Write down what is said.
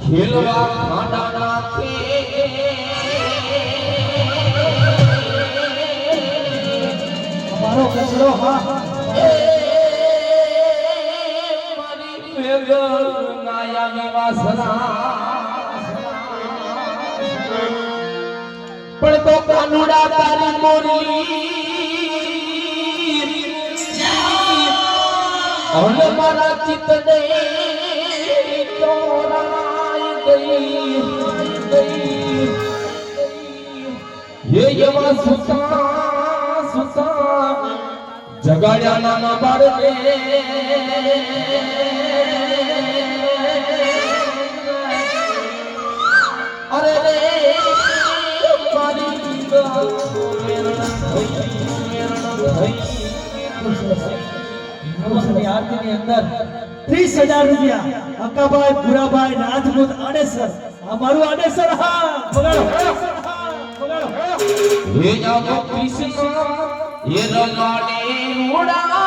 ખેલવા ખાડા નાખે અમારો કચરો હા મારી ભેગર નાયા વાસના પણ તો કાનુડા તારી મોરલી ઓલ મારા ચિતને ચોરાઈ ગઈ ये यवा सुता जगाड़िया नाना बाड़े अरे रे આરતી ની અંદર 30,000 રૂપિયા અક્કાભાઈ ભૂરાભાઈ રાજપૂત આડેસર અમારું આડેસર હા બગાડો ये जाओ कृष्ण ये रंगाड़े उड़ावा